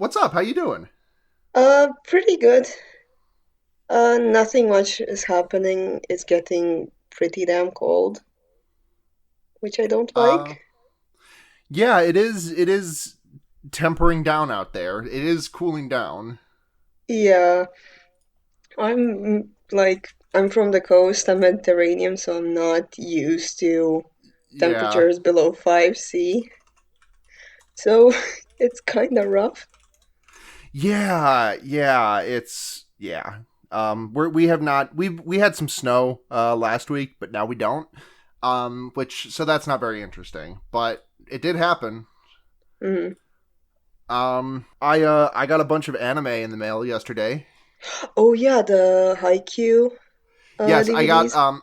What's up? How you doing? Pretty good. Nothing much is happening. It's getting pretty damn cold, which I don't Uh, like. yeah, it is. It is tempering down out there. It is cooling down. Yeah, I'm from the coast, I'm Mediterranean, so I'm not used to Yeah, temperatures below 5°C. So it's kind of rough. yeah. We have not we had some snow last week, but now we don't. Which so that's not very interesting, but it did happen. Mhm. I got a bunch of anime in the mail yesterday. Oh yeah, the Haikyuu Yes, I got DVDs.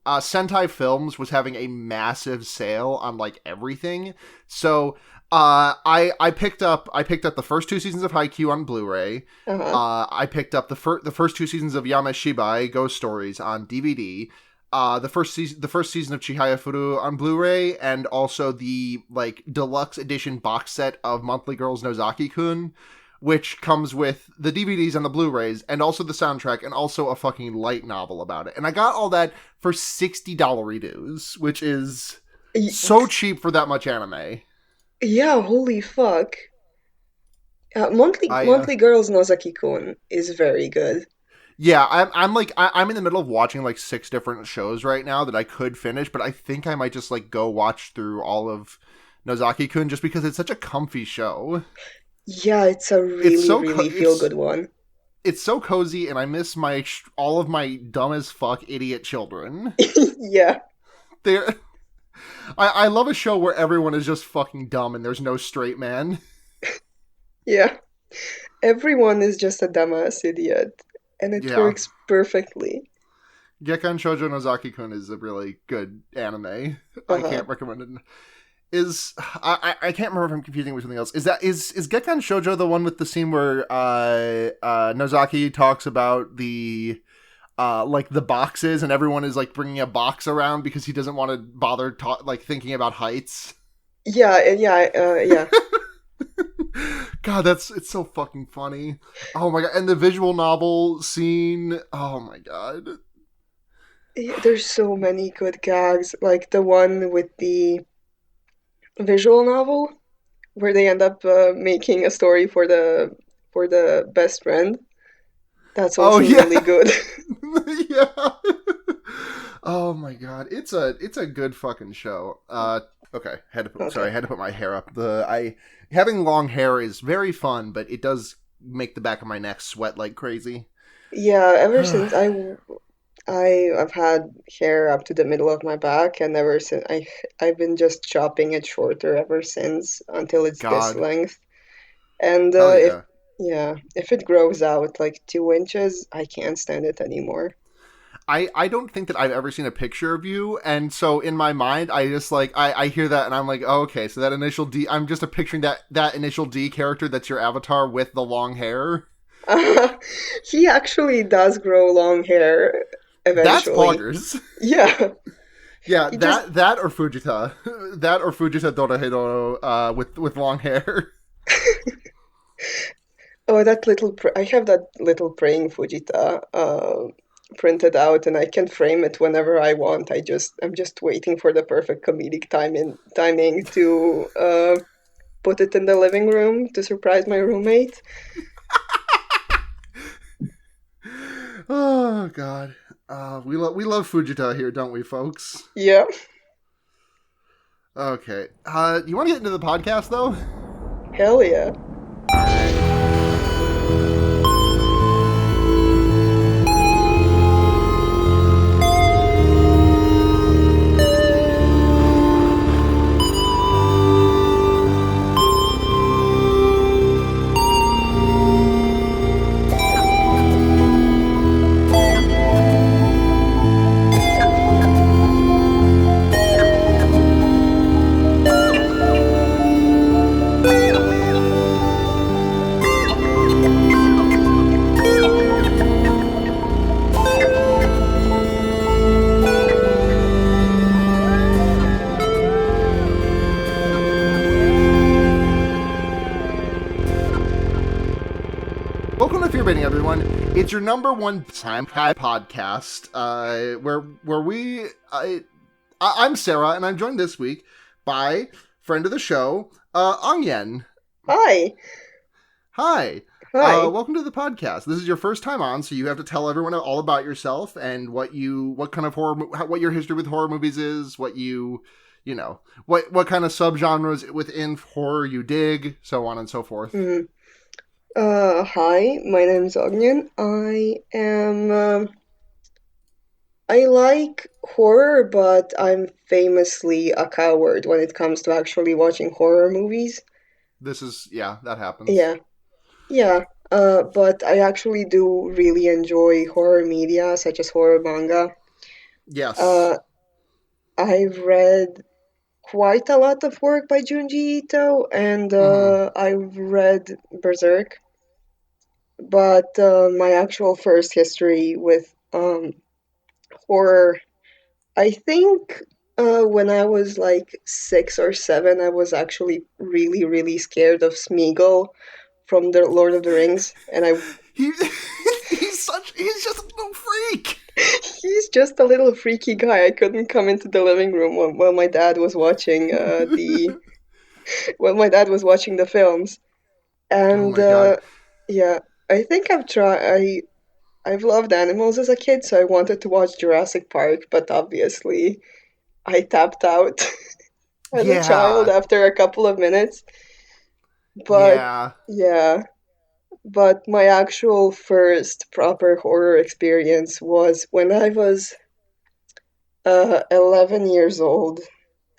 Sentai Films was having a massive sale on like everything. So I picked up the first two seasons of Haikyuu on Blu-ray. Uh-huh. I picked up the first two seasons of Yameshibai Ghost Stories on DVD. The first season of Chihaya Furu on Blu-ray, and also the like deluxe edition box set of Monthly Girls Nozaki-kun, which comes with the DVDs and the Blu-rays, and also the soundtrack, and also a fucking light novel about it. And I got all that for $60 dues, which is Y- so cheap for that much anime. Yeah, holy fuck. Monthly I Monthly Girls Nozaki-kun is very good. Yeah, I'm in the middle of watching like six different shows right now that I could finish, but I think I might just like go watch through all of Nozaki-kun just because it's such a comfy show. Yeah, it's a really, really feel good one. It's so cozy, and I miss my all of my dumb as fuck idiot children. Yeah, They're I love a show where everyone is just fucking dumb and there's no straight man. yeah. Everyone is just a dumbass idiot, and it Yeah, works perfectly. Gekkan Shoujo Nozaki-kun is a really good anime. I Uh-huh. can't recommend it. I can't remember if I'm confusing it with something else. Is Gekkan Shoujo the one with the scene where Nozaki talks about the like the boxes and everyone is like bringing a box around because he doesn't want to bother like thinking about heights? Yeah, yeah. God, it's so fucking funny. Oh my god, and the visual novel scene. Oh my god. There's so many good gags, like the one with the visual novel where they end up making a story for the best friend. That's Oh also yeah, really good. yeah. Oh my god, it's a good fucking show. Okay, Okay. I had to put my hair up. The I Having long hair is very fun, but it does make the back of my neck sweat like crazy. Yeah, ever since I've had hair up to the middle of my back, and ever since I've been just chopping it shorter ever since until it's this God, length. And hell if yeah. yeah, if it grows out like 2 inches, I can't stand it anymore. I don't think that I've ever seen a picture of you, and so in my mind, I just like I hear that and I'm like, oh, okay, so that initial D, I'm just picturing that initial D character that's your avatar with the long hair. He actually does grow long hair That's eventually. poggers. Yeah, Yeah, he just that or Fujita, that or Fujita Dorahedoro with long hair. oh that I have that little praying Fujita printed out, and I can frame it whenever I want. I'm just waiting for the perfect comedic timing to put it in the living room to surprise my roommate. Oh God, we love Fujita here, don't we, folks? Yeah, Okay, you want to get into the podcast though? hell yeah. All right. Welcome to Fear Baiting, everyone. It's your number one time podcast, where I'm Sara, and I'm joined this week by friend of the show, Onion. Hi. Hi. Hi. Welcome to the podcast. This is your first time on, so you have to tell everyone all about yourself and what kind of what your history with horror movies is, what what kind of subgenres within horror you dig, so on and so forth. Mm. Hi, my name is Ognian. I like horror, but I'm famously a coward when it comes to actually watching horror movies. That happens. Yeah, yeah. But I actually do really enjoy horror media, such as horror manga. Yes. Uh, I've read quite a lot of work by Junji Ito, and Mm-hmm. I've read Berserk. But my actual first history with horror, I think when I was like 6 or 7, I was actually really, really scared of Smeagol from the Lord of the Rings, and I He he's just a little freak. he's just a little freaky guy. I couldn't come into the living room while my dad was watching the films, Oh and my god. yeah, I think I've loved animals as a kid, so I wanted to watch Jurassic Park, but obviously I tapped out as a child Yeah. after a couple of minutes. But Yeah. yeah, but my actual first proper horror experience was when I was 11 years old,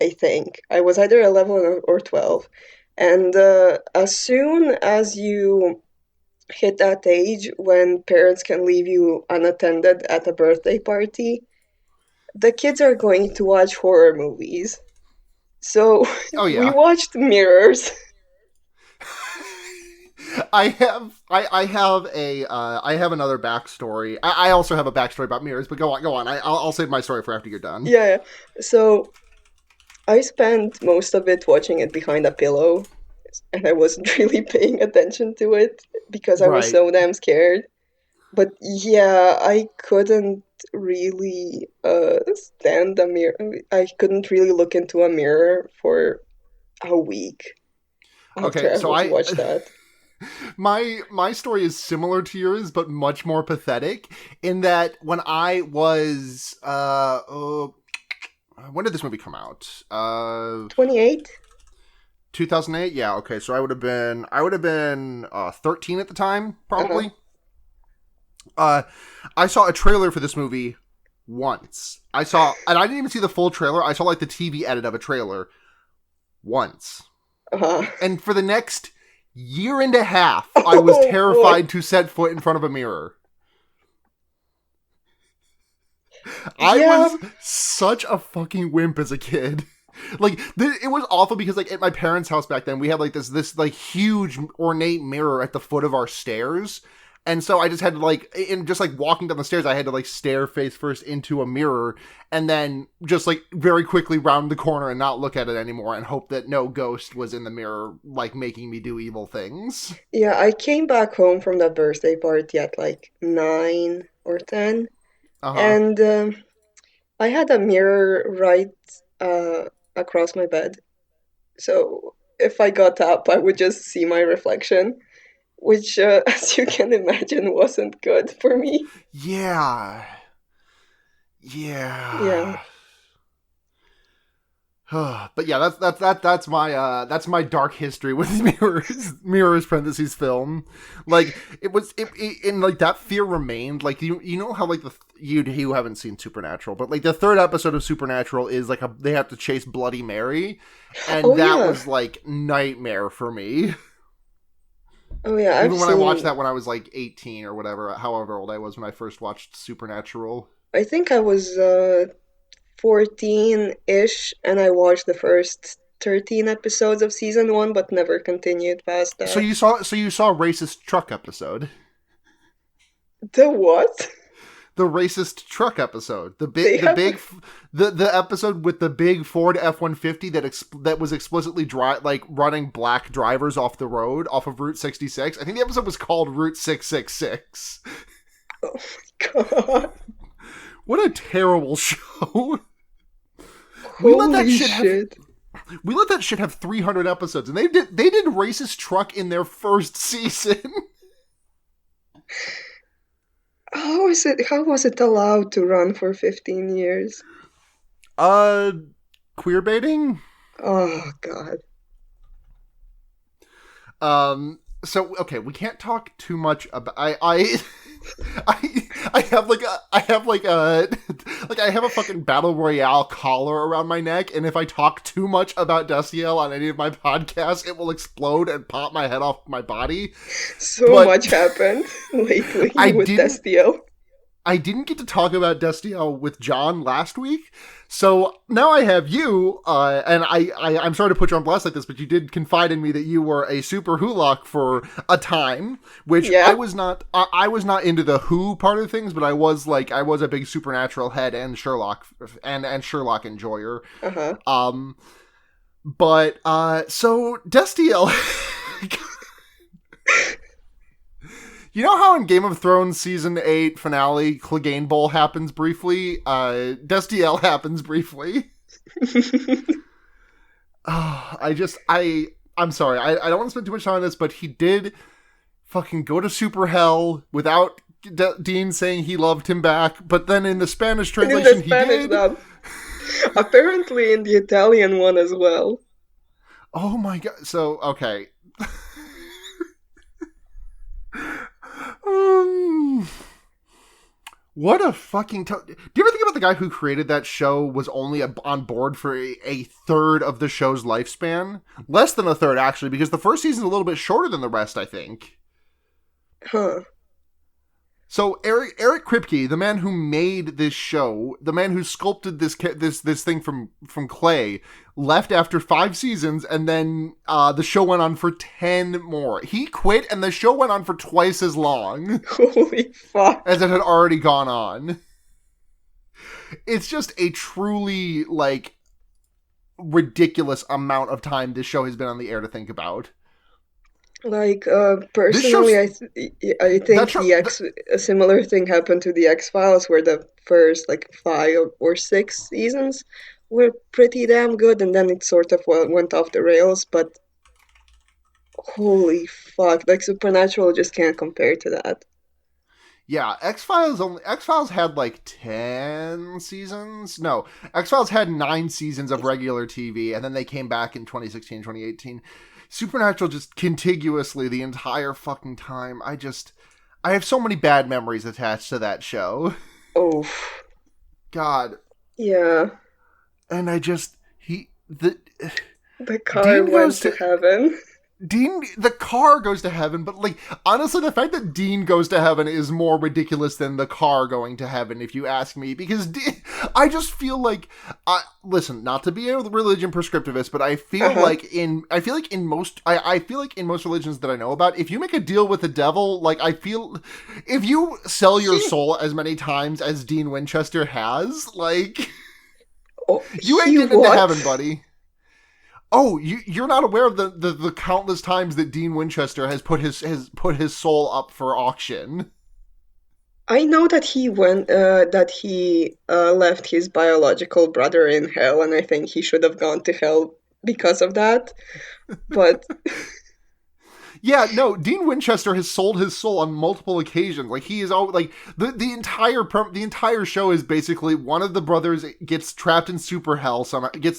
I think. I was either 11 or 12. And as soon as you hit that age when parents can leave you unattended at a birthday party, the kids are going to watch horror movies. So Oh we yeah. watched Mirrors. I have another backstory. I also have a backstory about mirrors, but go on. I'll save my story for after you're done. Yeah, so I spent most of it watching it behind a pillow, and I wasn't really paying attention to it because I was Right. so damn scared. But yeah, I couldn't really stand a mirror. I couldn't really look into a mirror for a week after Okay, I so would I watch that. my story is similar to yours, but much more pathetic. In that when I was when did this movie come out? 28? 2008. Yeah. Okay. So I would have been 13 at the time, Uh-huh. probably. Uh, I saw a trailer for this movie once. And I didn't even see the full trailer. I saw like the TV edit of a trailer once. Uh-huh. And for the next year and a half, I was Oh boy. terrified to set foot in front of a mirror. I Yeah. was such a fucking wimp as a kid. It was awful because like at my parents' house back then, we had like this like huge ornate mirror at the foot of our stairs. And so I just had to like, in just like walking down the stairs, I had to like stare face first into a mirror and then just like very quickly round the corner and not look at it anymore and hope that no ghost was in the mirror, like making me do evil things. Yeah, I came back home from that birthday party at like 9 or 10, Uh huh. and I had a mirror right uh, across my bed. So if I got up, I would just see my reflection, which, as you can imagine, wasn't good for me. Yeah. Yeah. Yeah. But yeah, that's my dark history with mirrors parentheses film. Like and like that fear remained. Like you know how like you haven't seen Supernatural, but like the third episode of Supernatural is like they have to chase Bloody Mary, Oh and that yeah. was like nightmare for me. Oh yeah. I've Even when I watched seen. that when I was like 18 or whatever, however old I was when I first watched Supernatural. I think I was 14-ish, and I watched the first 13 episodes of season 1, but never continued past So that. you saw racist truck episode. The what? the racist truck episode, They have the episode with the big Ford F-150 that was explicitly running black drivers off the road off of Route 66. I think the episode was called Route 666. oh my god. What a terrible show. Holy shit. We let that shit have 300 episodes, and they did racist truck in their first season. How was it allowed to run for 15 years? Queer baiting? Oh god. So okay, we can't talk too much about I have a fucking battle royale collar around my neck, and if I talk too much about Destiel on any of my podcasts, it will explode and pop my head off my body. So much happened lately with Destiel. I didn't get to talk about Destiel with John last week, so now I have you, and I'm sorry to put you on blast like this, but you did confide in me that you were a super Wholock for a time, which I was not into the Who part of things, but I was a big Supernatural head and Sherlock enjoyer. But so Destiel. You know how in Game of Thrones Season 8 finale, Clegane Bowl happens briefly? Destiel happens briefly. I'm sorry. I don't want to spend too much time on this, but he did fucking go to Super Hell without Dean saying he loved him back, but then in the Spanish translation he did. Apparently in the Italian one as well. Oh my god. So, okay. What a fucking... Do you ever think about the guy who created that show was only on board for a third of the show's lifespan? Less than a third, actually, because the first season's a little bit shorter than the rest, I think. Huh. So Eric Kripke, the man who made this show, the man who sculpted this thing from clay, left after 5 seasons, and then the show went on for 10 more. He quit, and the show went on for twice as long. Holy fuck! As it had already gone on. It's just a truly ridiculous amount of time this show has been on the air to think about. Personally, I think a similar thing happened to the X-Files, where the first 5 or 6 seasons were pretty damn good, and then it sort of went off the rails. But holy fuck, Supernatural just can't compare to that. Yeah, X-Files had 10 seasons. No, X-Files had 9 seasons of regular TV, and then they came back in 2016, 2018. Supernatural just contiguously the entire fucking time. I have so many bad memories attached to that show. Oh. God. Yeah. And the car went to heaven. The car goes to heaven, but honestly, the fact that Dean goes to heaven is more ridiculous than the car going to heaven, if you ask me, because I just feel listen, not to be a religion prescriptivist, but I feel in most religions that I know about, if you make a deal with the devil, I feel if you sell your soul as many times as Dean Winchester has, you ain't getting into heaven, buddy. Oh, you're not aware of the countless times that Dean Winchester has put his soul up for auction. I know that he left his biological brother in hell, and I think he should have gone to hell because of that. But yeah, no, Dean Winchester has sold his soul on multiple occasions. He is all the entire show is basically one of the brothers gets trapped in super hell, gets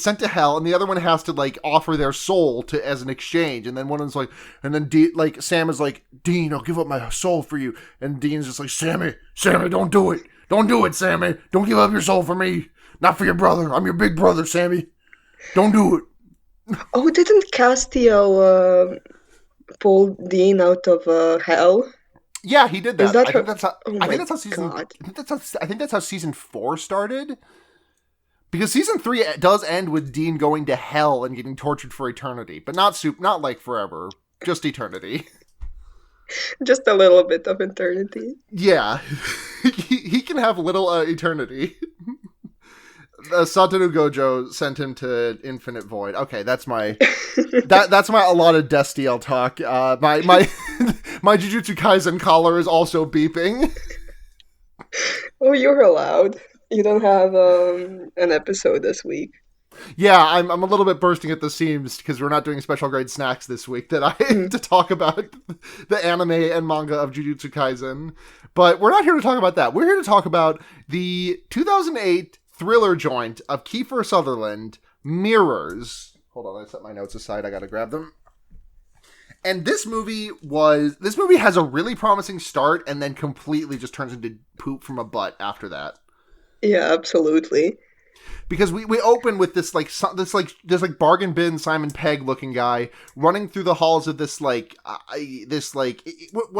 sent to hell, and the other one has to offer their soul as an exchange. And then one of them's Sam is Dean, I'll give up my soul for you, and Dean's just Sammy, don't do it, Sammy, don't give up your soul for me, not for your brother. I'm your big brother, Sammy. Don't do it. Oh, didn't Castiel pull Dean out of hell? Yeah, he did that. I think that's how season 4 started. Because season 3 does end with Dean going to hell and getting tortured for eternity, but not forever, just eternity. Just a little bit of eternity. Yeah. can have little eternity. Satoru Gojo sent him to Infinite Void. Okay, that's my allotted Destiel talk. My my Jujutsu Kaisen collar is also beeping. Oh, you're allowed. You don't have an episode this week. Yeah, I'm a little bit bursting at the seams because we're not doing special grade snacks this week that I to talk about the anime and manga of Jujutsu Kaisen. But we're not here to talk about that. We're here to talk about the 2008 thriller joint of Kiefer Sutherland, Mirrors. Hold on, I set my notes aside. I gotta grab them. And this movie has a really promising start and then completely just turns into poop from a butt after that. Yeah, absolutely. Because we open with this bargain bin Simon Pegg looking guy running through the halls of this what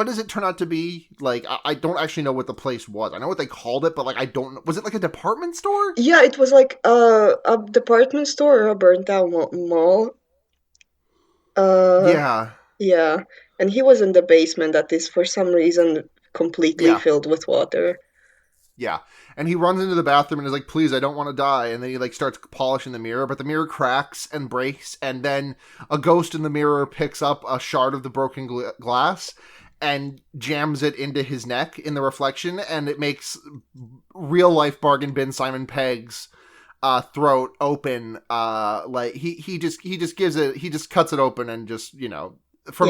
does it turn out to be? Like I don't actually know what the place was. I know what they called it, but like I don't know. Was it like a department store? Yeah, it was like a department store or a burnt down mall. Yeah. Yeah, and he was in the basement that is for some reason completely Yeah. filled with water. Yeah. And he runs into the bathroom and is like, please, I don't want to die. And then he like starts polishing the mirror, but the mirror cracks and breaks. And then a ghost in the mirror picks up a shard of the broken glass and jams it into his neck in the reflection. And it makes real life bargain bin Simon Pegg's throat open. Like he just cuts it open and just, you know, from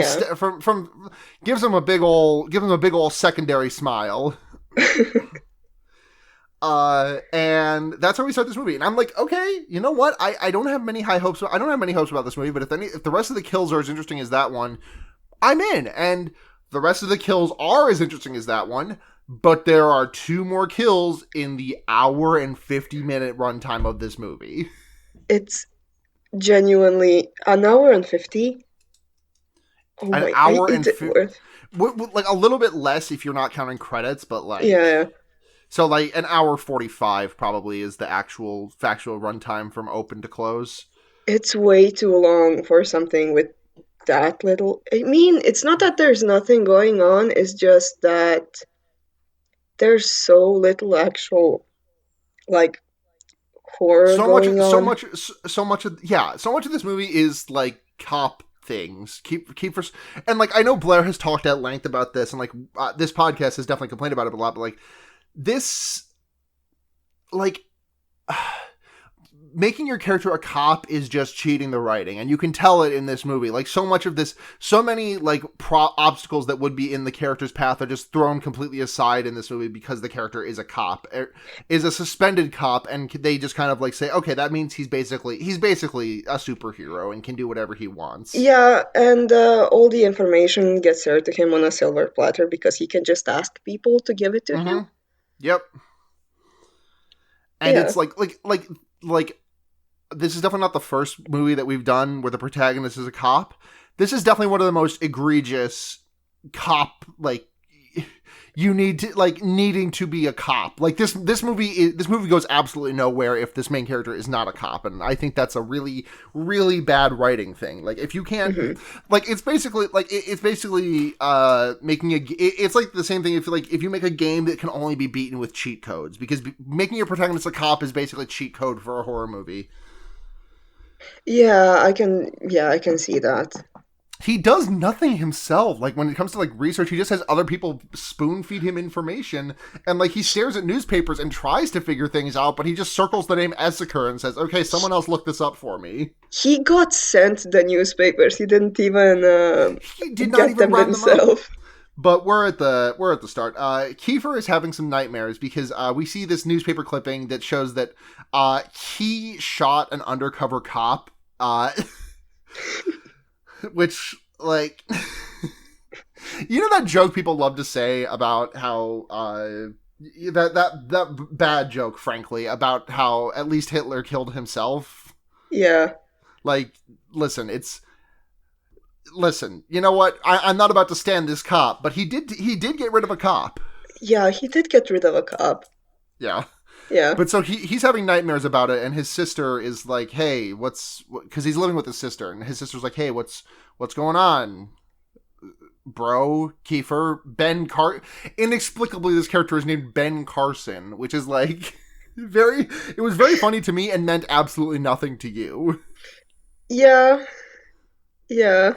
gives him a big ol' secondary smile. And that's how we start this movie. And I'm like, okay, you know what? I don't have many high hopes. I don't have many hopes about this movie, but if the rest of the kills are as interesting as that one, I'm in. And the rest of the kills are as interesting as that one, but there are 2 more kills in the hour and 50-minute runtime of this movie. It's genuinely an hour and 50. Oh An my, hour and worth. Like a little bit less if you're not counting credits, but like Yeah. So, like, an hour 45 probably is the actual factual runtime from open to close. It's way too long for something with that little. I mean, it's not that there's nothing going on, it's just that there's so little actual, like, horror going on. So much of this movie is, like, cop things. And, like, I know Blair has talked at length about this, and, like, this podcast has definitely complained about it a lot, but, like, this, like, making your character a cop is just cheating the writing, and you can tell it in this movie. Like, so many, like, obstacles that would be in the character's path are just thrown completely aside in this movie because the character is a cop, is a suspended cop, and they just kind of, like, say, okay, that means he's basically a superhero and can do whatever he wants. Yeah, and all the information gets served to him on a silver platter because he can just ask people to give it to him. Yep. And it's like this is definitely not the first movie that we've done where the protagonist is a cop. This is definitely one of the most egregious cop, like, you need to, like, needing to be a cop. Like, this movie goes absolutely nowhere if this main character is not a cop, and I think that's a really, really bad writing thing. Like, if you can't, like, it's basically making it's like the same thing if you make a game that can only be beaten with cheat codes, because making your protagonist a cop is basically cheat code for a horror movie. Yeah, I can see that. He does nothing himself. Like, when it comes to, like, research, he just has other people spoon feed him information, and, like, he stares at newspapers and tries to figure things out, but he just circles the name Esseker and says, okay, someone else look this up for me. He got sent the newspapers. He didn't even he did not get even them himself. But we're at the start. Kiefer is having some nightmares because we see this newspaper clipping that shows that he shot an undercover cop. Which, like, you know that joke people love to say about how that bad joke, frankly, about how at least Hitler killed himself. Yeah. Like, listen, you know what? I'm not about to stand this cop, but he did get rid of a cop. Yeah, he did get rid of a cop. Yeah. Yeah. But so he's having nightmares about it, and his sister is like, hey, because he's living with his sister, and his sister's like, hey, what's going on? bro, Kiefer, inexplicably this character is named Ben Carson, which is like it was very funny to me and meant absolutely nothing to you. Yeah, yeah.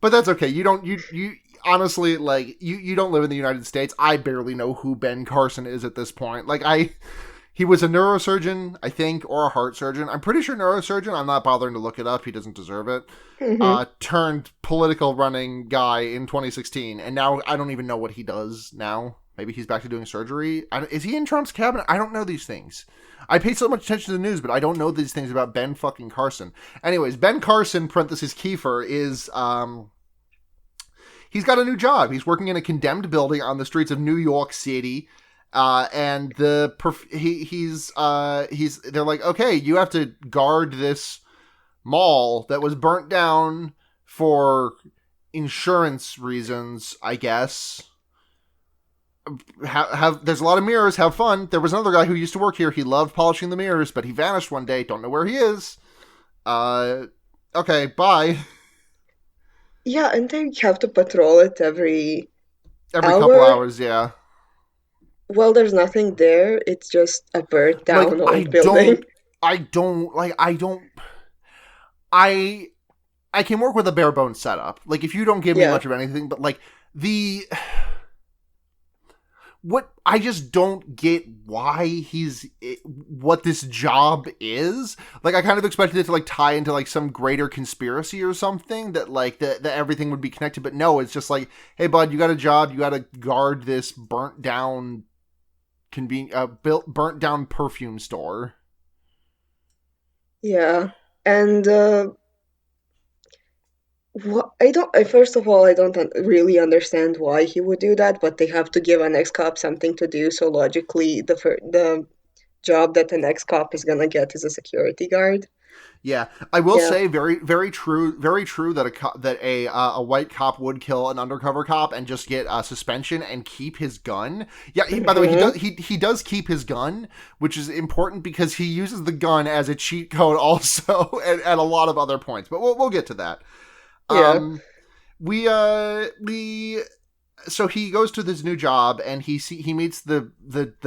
But that's okay. You honestly, like, you don't live in the United States. I barely know who Ben Carson is at this point. Like, he was a neurosurgeon, I think, or a heart surgeon. I'm pretty sure neurosurgeon. I'm not bothering to look it up. He doesn't deserve it. Hmm. Turned political running guy in 2016, and now I don't even know what he does now. Maybe he's back to doing surgery. Is he in Trump's cabinet? I don't know these things. I pay so much attention to the news, but I don't know these things about Ben fucking Carson. Anyways, Ben Carson, parentheses Kiefer, is he's got a new job. He's working in a condemned building on the streets of New York City. And he's they're like, okay, you have to guard this mall that was burnt down for insurance reasons, I guess. Have there's a lot of mirrors. Have fun. There was another guy who used to work here. He loved polishing the mirrors, but he vanished one day. Don't know where he is. Okay, bye. Yeah, and they have to patrol it every Every couple hour. hours, yeah. Well, there's nothing there. It's just a burnt Like down old building. I don't. I I can work with a bare bones setup. Like, if you don't give me Yeah. much of anything, but like the what I just don't get why what this job is. Like, I kind of expected it to like tie into like some greater conspiracy or something that like that everything would be connected, but no, it's just like, hey bud, you got a job, you got to guard this burnt down burnt down perfume store. Yeah. And I don't. First of all, I don't really understand why he would do that, but they have to give an ex-cop something to do. So logically, the job that an ex-cop is gonna get is a security guard. Yeah, I will Yeah. say very true that a white cop would kill an undercover cop and just get a suspension and keep his gun. Yeah, by the way, Hmm. he does keep his gun, which is important because he uses the gun as a cheat code also at a lot of other points. But we'll get to that. Yeah. Um, we so he goes to this new job and he meets the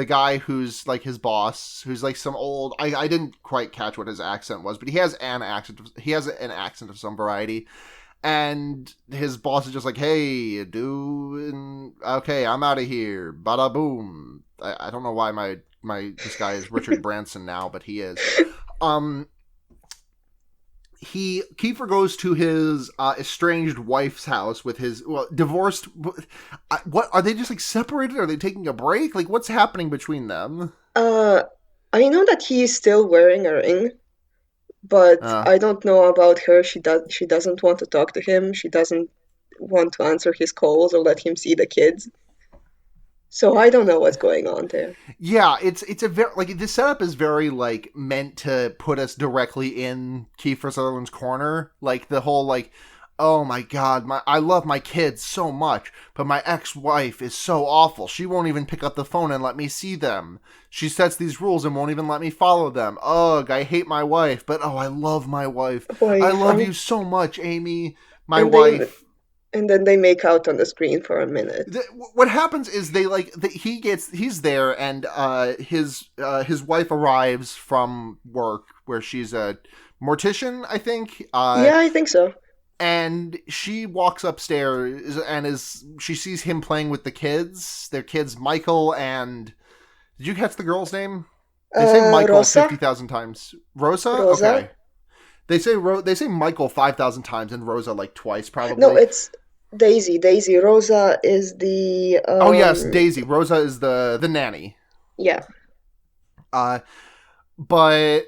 guy who's like his boss, who's like some old, I didn't quite catch what his accent was, but he has an accent of some variety, and his boss is just like, hey dude, okay, I'm out of here, bada boom. I don't know why this guy is Richard Branson now, but he is. um Kiefer goes to his estranged wife's house with his divorced. What are they, just like separated? Are they taking a break? Like, what's happening between them? Uh, I know that he is still wearing a ring, but Uh, I don't know about her. She doesn't want to talk to him. She doesn't want to answer his calls or let him see the kids. So I don't know what's going on there. yeah, it's a very like this setup is very like meant to put us directly in Kiefer Sutherland's corner. Like the whole like, oh my god, I love my kids so much, but my ex-wife is so awful. She won't even pick up the phone and let me see them. She sets these rules and won't even let me follow them. Ugh, I hate my wife, but oh, I love my wife. I Wife, love you so much, Amy, my and they wife. and then they make out on the screen for a minute. What happens is he's there, and his wife arrives from work where she's a mortician, I think, Yeah, I think so. and she walks upstairs and she sees him playing with the kids, their kids Michael and, did you catch the girl's name? They say Michael Rosa? 50,000 times. Rosa? Rosa? Okay. They say Michael 5,000 times and Rosa like twice No, probably. it's Daisy. Daisy. Rosa is the Oh yes, Daisy. Rosa is the nanny. yeah. Uh, but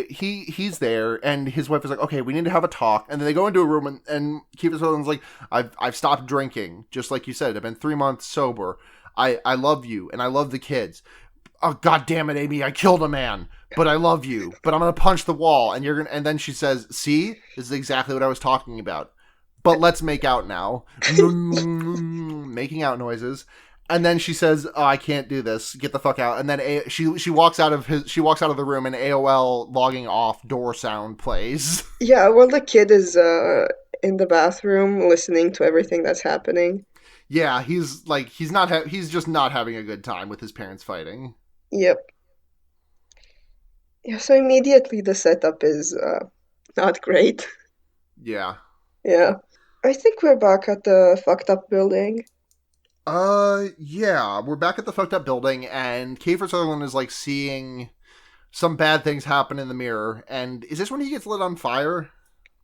he's there and his wife is like, okay, we need to have a talk, and then they go into a room and Kiefer Sutherland's like, I've stopped drinking, just like you said. I've been 3 months sober. I love you and I love the kids. Oh god damn it, Amy, I killed a man, but I love you, but I'm gonna punch the wall, and you're gonna, and then she says, see, this is exactly what I was talking about, but let's make out now. Making out noises. And then she says, "Oh, I can't do this. Get the fuck out." And then she walks out of the room, and AOL logging off door sound plays. Yeah, well the kid in the bathroom listening to everything that's happening. Yeah, he's just not having a good time with his parents fighting. Yep. Yeah, so immediately the setup is not great. Yeah. Yeah. I think we're back at the fucked up building. Yeah, we're back at the fucked up building, and Kiefer Sutherland is like seeing some bad things happen in the mirror. And is this when he gets lit on fire?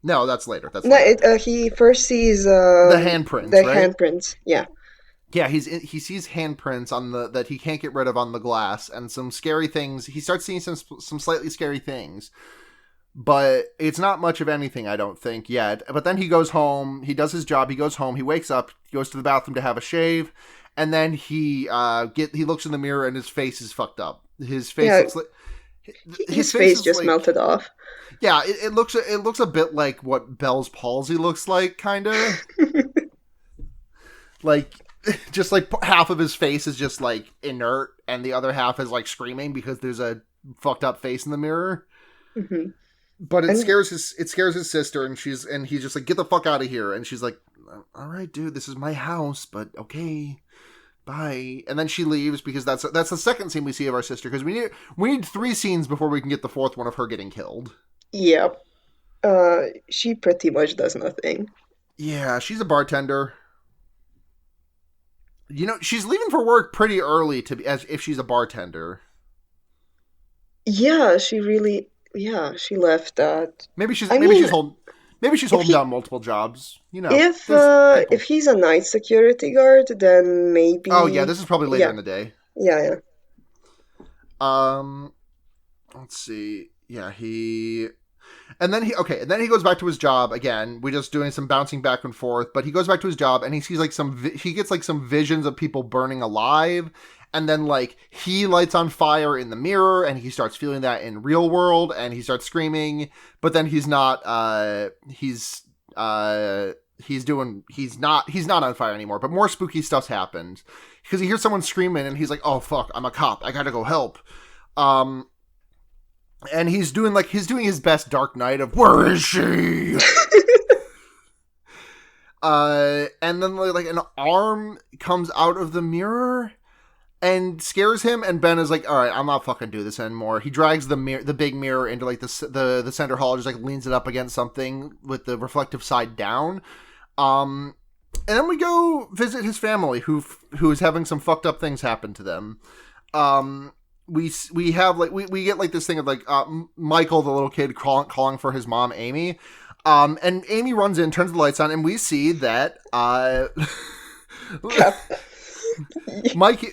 No, that's later. That's No, later. he first sees The the handprints, right? handprints. Yeah. Yeah, he sees handprints on the that he can't get rid of on the glass, and some scary things. He starts seeing some slightly scary things, but it's not much of anything, I don't think, yet. But then he goes home, he does his job, he goes home, he wakes up, he goes to the bathroom to have a shave, and then he looks in the mirror and his face is fucked up. His face Yeah, looks like his his face face is just like melted off. yeah, it looks a bit like what Bell's palsy looks like, kind of like just like half of his face is just like inert, and the other half is like screaming because there's a fucked up face in the mirror. Hmm. But And it scares his sister, and he's just like, get the fuck out of here, and she's like, all right, dude, this is my house, but okay, bye. And then she leaves because that's the second scene we see of our sister, because we need 3 scenes before we can get the fourth one of her getting killed. yeah, she pretty much does nothing. Yeah, she's a bartender. You know, she's leaving for work pretty early to be as if she's a bartender. Yeah, she really, yeah, she left that. Maybe she's I mean, maybe she's if holding he down multiple jobs. You know, there's if people. he's a night security guard, then Oh yeah, maybe, this is probably later yeah, in the day. yeah, yeah. Um, let's see. Yeah, and then he goes back to his job again. We're just doing some bouncing back and forth, but he goes back to his job and he sees like he gets like some visions of people burning alive, and then like he lights on fire in the mirror and he starts feeling that in real world and he starts screaming, but then he's not on fire anymore, but more spooky stuff's happened because he hears someone screaming and he's like, oh fuck, I'm a cop, I gotta go help. um and he's doing his best Dark Knight of where is she? And then like an arm comes out of the mirror and scares him, and Ben is like, all right, I'm not fucking do this anymore. He drags the big mirror into like the center hall, just like leans it up against something with the reflective side down. And then we go visit his family who is having some fucked up things happen to them. We have like we get like this thing of like Michael, the little kid, calling for his mom Amy, and Amy runs in, turns the lights on, and we see that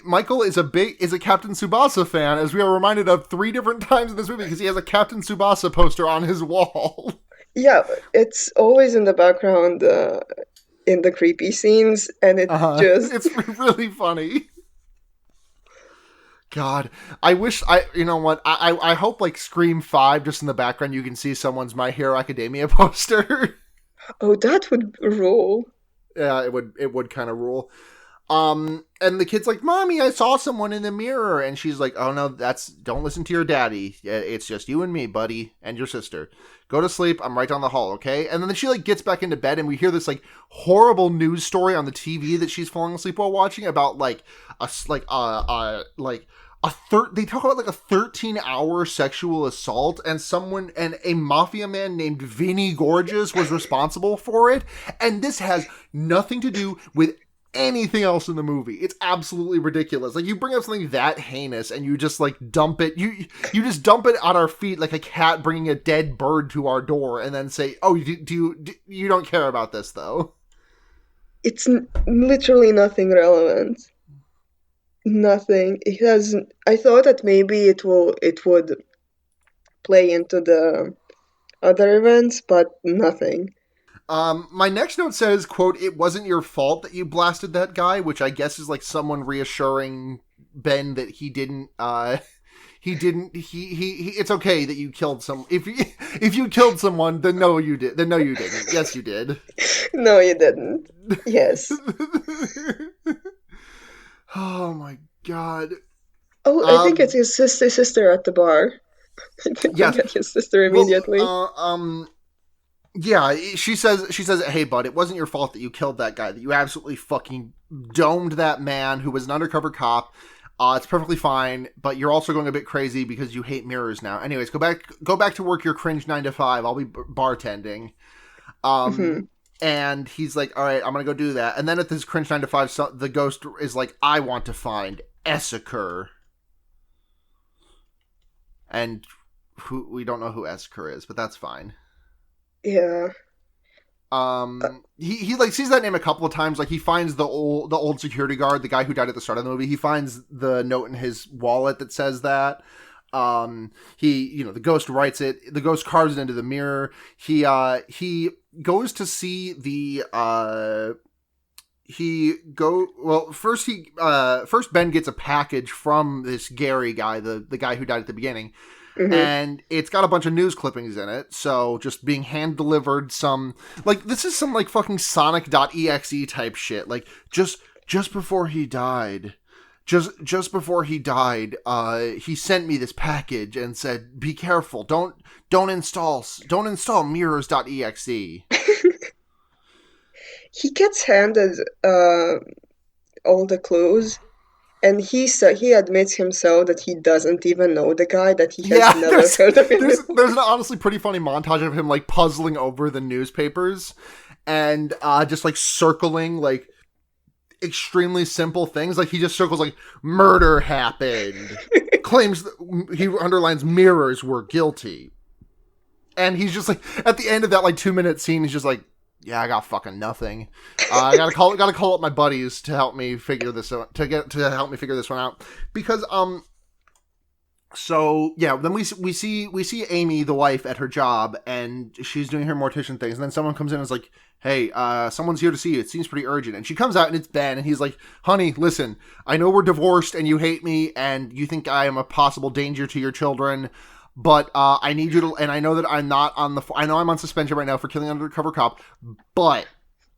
Michael is a Captain Tsubasa fan, as we are reminded of 3 different times in this movie because he has a Captain Tsubasa poster on his wall. Yeah, it's always in the background in the creepy scenes, and it just It's really funny. God, I wish you know what, I hope like Scream 5, just in the background you can see someone's My Hero Academia poster. oh, that would rule. Yeah, it would kind of rule. And the kid's like, Mommy, I saw someone in the mirror, and she's like, oh no, don't listen to your daddy, it's just you and me, buddy, and your sister. Go to sleep, I'm right down the hall, okay? And then she like gets back into bed, and we hear this like horrible news story on the TV that she's falling asleep while watching about like they talk about like a 13-hour sexual assault, and a mafia man named Vinny Gorgeous was responsible for it, and this has nothing to do with anything else in the movie. It's absolutely ridiculous. Like, you bring up something that heinous and you just like dump it. You just dump it at our feet like a cat bringing a dead bird to our door, and then say, "Oh, you don't care about this though?" It's literally nothing relevant. Nothing. It has. I thought that maybe it would play into the other events, but nothing. My next note says, quote, "It wasn't your fault that you blasted that guy," which I guess is like someone reassuring Ben that he didn't, it's okay that you killed if you killed someone, then no, you did. Then no, you didn't. Yes, you did. No, you didn't. Yes. Oh my God. Oh, I think it's his sister at the bar. I think we Yes. get his sister Well, immediately. Yeah, she says, "Hey, bud, it wasn't your fault that you killed that guy. That you absolutely fucking domed that man who was an undercover cop. It's perfectly fine, but you're also going a bit crazy because you hate mirrors now. Anyways, go back to work your cringe 9 to 5. I'll be bartending." Hmm. Um, and he's like, "All right, I'm gonna go do that." And then at this cringe 9 to 5, the ghost is like, "I want to find Essaker," and who we don't know who Essaker is, but that's fine. Yeah. He like sees that name a couple of times. Like he finds the old security guard, the guy who died at the start of the movie. He finds the note in his wallet that says that. The ghost writes it. The ghost carves it into the mirror. He goes to see the he go well first Ben gets a package from this Gary guy, the guy who died at the beginning, Hmm. and it's got a bunch of news clippings in it. So just being hand delivered some, like, this is some like fucking Sonic.exe type shit. Like just before he died, just before he died, he sent me this package and said, "Be careful, don't install mirrors.exe." He gets handed all the clues, and he admits himself that he doesn't even know the guy, that he has Yeah, never there's heard of him there's before. there's an honestly pretty funny montage of him like puzzling over the newspapers and just like circling like extremely simple things. Like he just circles like murder happened, claims he underlines mirrors were guilty, and he's just like at the end of that like 2 minute scene, he's just like, "Yeah, I got fucking nothing. I gotta call up my buddies to help me figure this out, to help me figure this one out because So yeah, then we see Amy, the wife, at her job, and she's doing her mortician things. And then someone comes in and is like, "Hey, someone's here to see you. It seems pretty urgent." And she comes out, and it's Ben, and he's like, "Honey, listen, I know we're divorced, and you hate me, and you think I am a possible danger to your children, but I need you to. And I know that I'm not on the. I know I'm on suspension right now for killing an undercover cop, but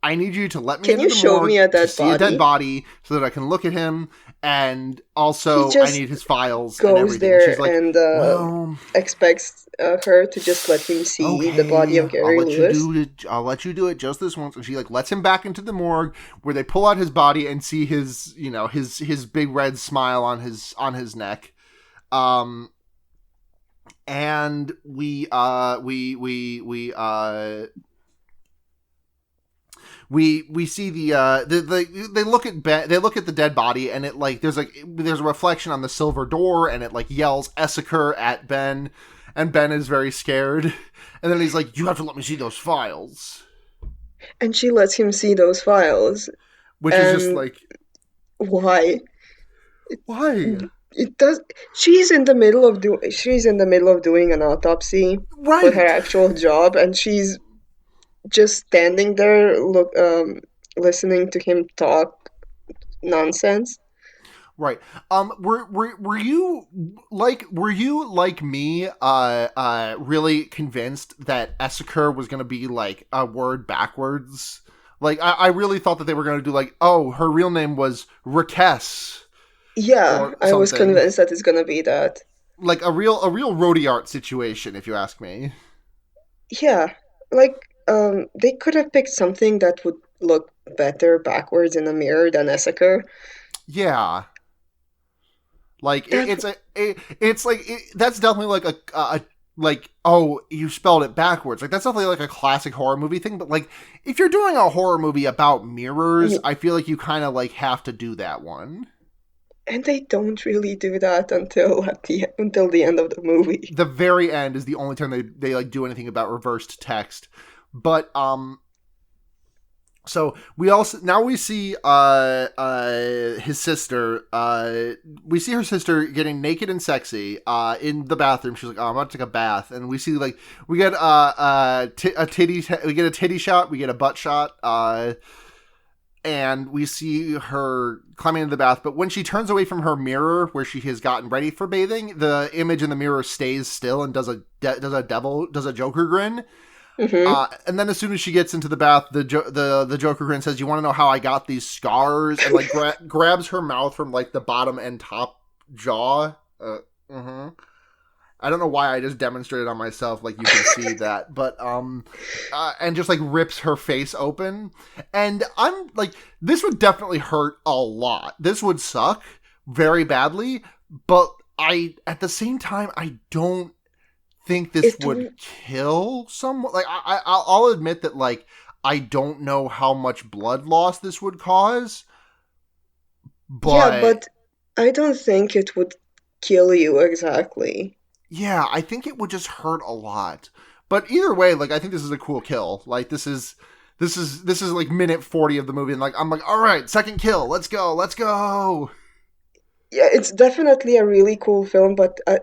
I need you to let me Can into you the show me morgue a to dead see a dead body? body so that I can look at him, and He also I just need his files and goes everything." And there she's like, and "Well, expects her to just let him see the body okay, of Gary Lewis. I'll let you do it just this once." And she like lets him back into the morgue where they pull out his body and see his, his big red smile on his neck. Um, and we see they look at they look at the dead body, and it like there's a reflection on the silver door, and it like yells Essaker at Ben, and Ben is very scared, and then he's like, "You have to let me see those files," And she lets him see those files. which is just And like, why? why? It does. She's in the middle of doing an autopsy for her Right. actual job, and she's just standing there, listening to him talk nonsense. Right. Were you like me really convinced that Essaker was gonna be like a word backwards? Like I really thought that they were gonna do like, oh, her real name was Rakes Yeah, or I was something. convinced that it's gonna be that. Like a real roadie art situation, if you ask me. Yeah, like they could have picked something that would look better backwards in a mirror than Essaker. Yeah. Like That it's like that's definitely like a like, oh, you spelled it backwards. Like that's definitely like a classic horror movie thing. But like if you're doing a horror movie about mirrors, y- I feel like you kind of like have to do that one. and they don't really do that until the end of the movie. The very end is the only time they like do anything about reversed text. But so we also now we see his sister, we see her sister getting naked and sexy in the bathroom. She's like, "Oh, I'm about to take a bath," and we see like we get a titty, we get a titty shot, we get a butt shot, and we see her climbing into the bath. But when she turns away from her mirror where she has gotten ready for bathing, the image in the mirror stays still and does a Joker grin. Hmm. And then as soon as she gets into the bath, the Joker grin says, "You want to know how I got these scars?" And like grabs her mouth from like the bottom and top jaw. Mm-hmm. I don't know why I just demonstrated on myself, like you can see that, but and just like rips her face open, and I'm like, this would definitely hurt a lot. This would suck very badly, but at the same time, I don't think this It would kill someone. Like I'll admit that like I don't know how much blood loss this would cause, Yeah, but but I don't think it would kill you exactly. yeah, I think it would just hurt a lot. But either way, like I think this is a cool kill. Like this is like minute 40 of the movie, and like I'm like, all right, second kill, let's go, let's go. Yeah, it's definitely a really cool film, but a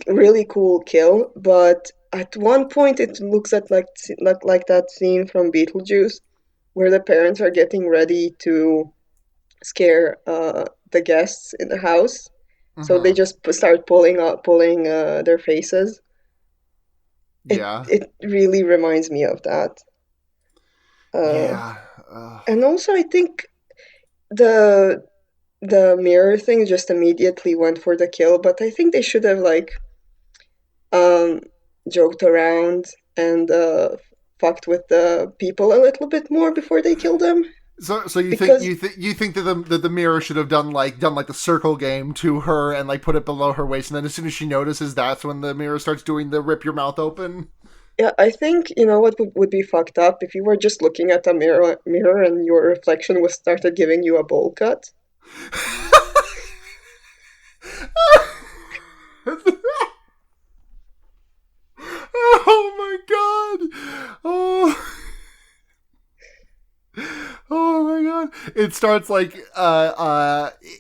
really cool kill. But at one point, it looks at like that scene from Beetlejuice, where the parents are getting ready to scare the guests in the house. So they Mm-hmm. just start pulling their faces. Yeah, It really reminds me of that. Uh, yeah. and also, I think the the mirror thing just immediately went for the kill, but I think they should have like um joked around and fucked with the people a little bit more before they killed them. So Because you think that the mirror should have done like the circle game to her and like put it below her waist, and then as soon as she notices, that's when the mirror starts doing the rip your mouth open. yeah, I think you know what would be fucked up if you were just looking at a mirror and your reflection was started giving you a bowl cut. Oh my god! Oh. Oh my god! It starts like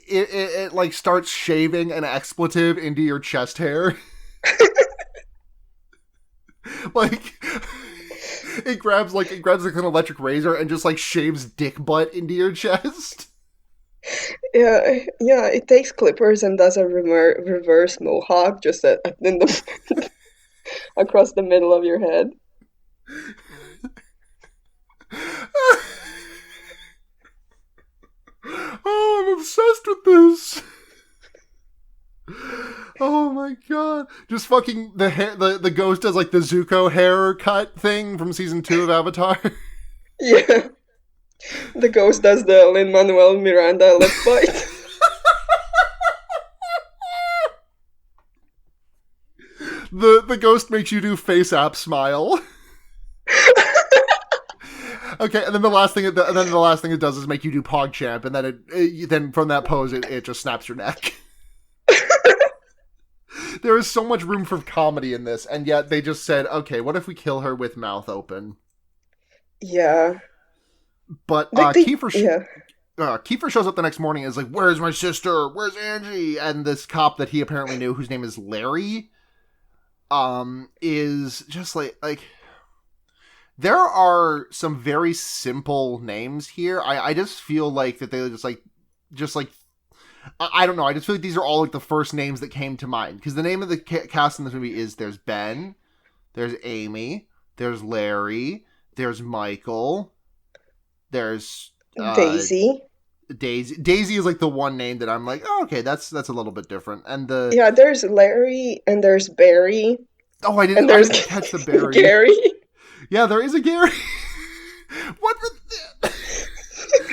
it like starts shaving an expletive into your chest hair. Like it grabs like an electric razor and just like shaves dick butt into your chest. Yeah, yeah, it takes clippers and does a reverse mohawk just in the across the middle of your head. Oh, I'm obsessed with this. Oh my god! Just fucking the hair. The ghost does like the Zuko haircut thing from season 2 of Avatar. Yeah, the ghost does the Lin-Manuel Miranda lip bite. The ghost makes you do face app smile. Okay, and then the last thing it does is make you do PogChamp, and then from that pose it just snaps your neck. There is so much room for comedy in this, and yet they just said, okay, what if we kill her with mouth open? Yeah, But like yeah, Kiefer shows up the next morning and is like, "Where's my sister? Where's Angie?" And this cop that he apparently knew, whose name is Larry, is just like there are some very simple names here. I just feel like that they just like I don't know. I just feel like these are all like the first names that came to mind, because the name of the cast in this movie is there's Ben, there's Amy, there's Larry, there's Michael, there's Daisy. Daisy. Daisy is like the one name that I'm like, oh, okay, that's a little bit different. And the Yeah, there's Larry and there's Barry oh, and I there's didn't catch the Barry. Gary. Yeah, there is a Gary. What?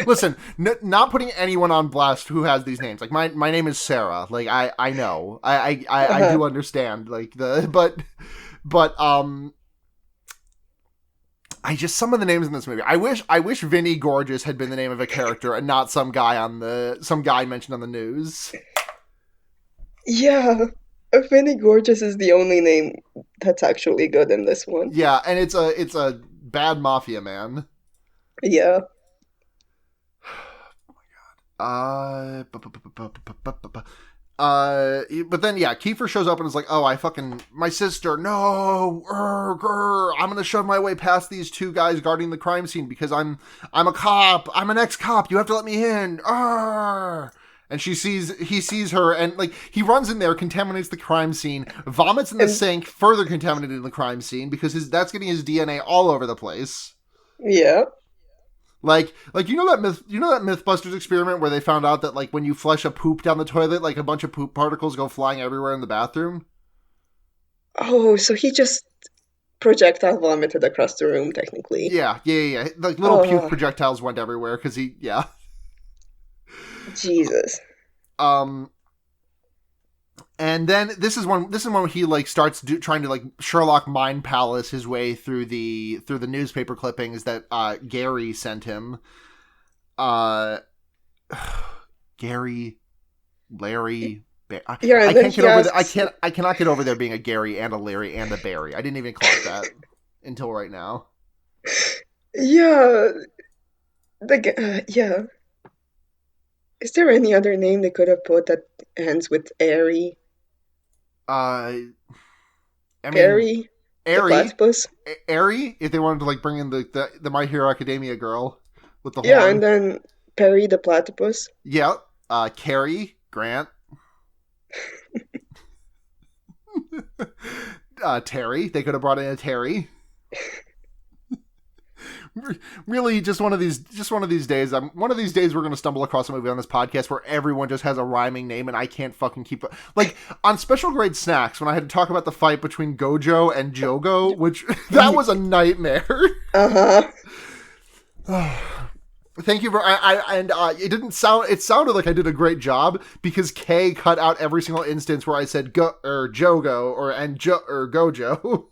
Listen, not putting anyone on blast who has these names. Like my name is Sara. Like I know. I Uh-huh. do understand. Like but I just some of the names in this movie. I wish Vinny Gorgeous had been the name of a character and not some guy mentioned on the news. Yeah, Finny Gorgeous is the only name that's actually good in this one. Yeah, and it's a bad mafia man. Yeah. But then yeah, Kiefer shows up and is like, "Oh, my sister. No, I'm gonna shove my way past these two guys guarding the crime scene because I'm a cop. I'm an ex-cop. You have to let me in." And he sees her, and like he runs in there, contaminates the crime scene, vomits in the And sink, further contaminating the crime scene because that's getting his DNA all over the place. yeah. Like you know that MythBusters experiment where they found out that like when you flush a poop down the toilet, like a bunch of poop particles go flying everywhere in the bathroom. Oh, so he just projectile vomited across the room, technically. Yeah. Like little puke Oh, projectiles went everywhere because yeah. Jesus. Um, and then this is when he like starts trying to like Sherlock mind palace his way through the newspaper clippings that Gary sent him. Uh, Gary, Larry. Yeah, I and then can't get he over the asks, I cannot get over there being a Gary and a Larry and a Barry. I didn't even clock that until right now. yeah, yeah. Is there any other name they could have put that ends with airy? Uh, I mean, Perry, the Airy, platypus? Airy. If they wanted to like bring in the My Hero Academia girl with the Yeah, and horn, then Perry the platypus. yeah. Carrie Grant, Terry. They could have brought in a Terry. Really, just one of these days. One of these days we're going to stumble across a movie on this podcast where everyone just has a rhyming name, and I can't fucking keep like on Special Grade Snacks when I had to talk about the fight between Gojo and Jogo, which that was a nightmare. Uh-huh. Thank you for and it didn't sound. It sounded like I did a great job because Kay cut out every single instance where I said go or Jogo or Gojo.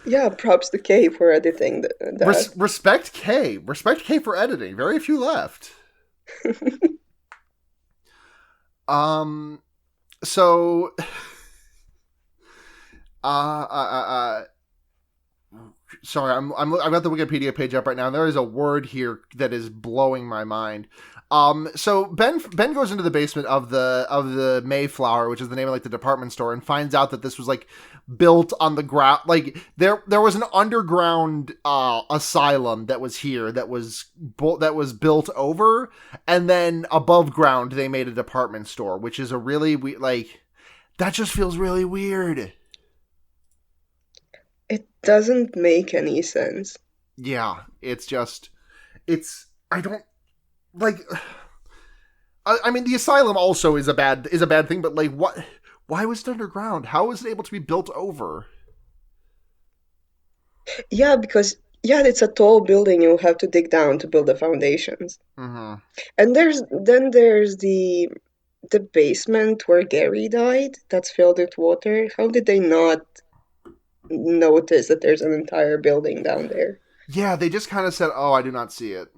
Yeah, props to Kay for editing that. Respect K. Respect K for editing. Very few left. Um. So. Uh. Uh. uh Sorry, I've got the Wikipedia page up right now. And there is a word here that is blowing my mind. So Ben goes into the basement of the Mayflower, which is the name of like the department store, and finds out that this was like built on the ground. Like there was an underground asylum that was here that was built over, and then above ground they made a department store, which is a really like that just feels really weird. It doesn't make any sense. Yeah, it's just it's I don't like I mean the asylum also is a bad thing, but like what why was it underground? How was it able to be built over? Yeah, because yeah, it's a tall building. You have to dig down to build the foundations. Mhm. And there's the basement where Gary died that's filled with water. How did they not notice that there's an entire building down there? Yeah, they just kind of said, "Oh, I do not see it."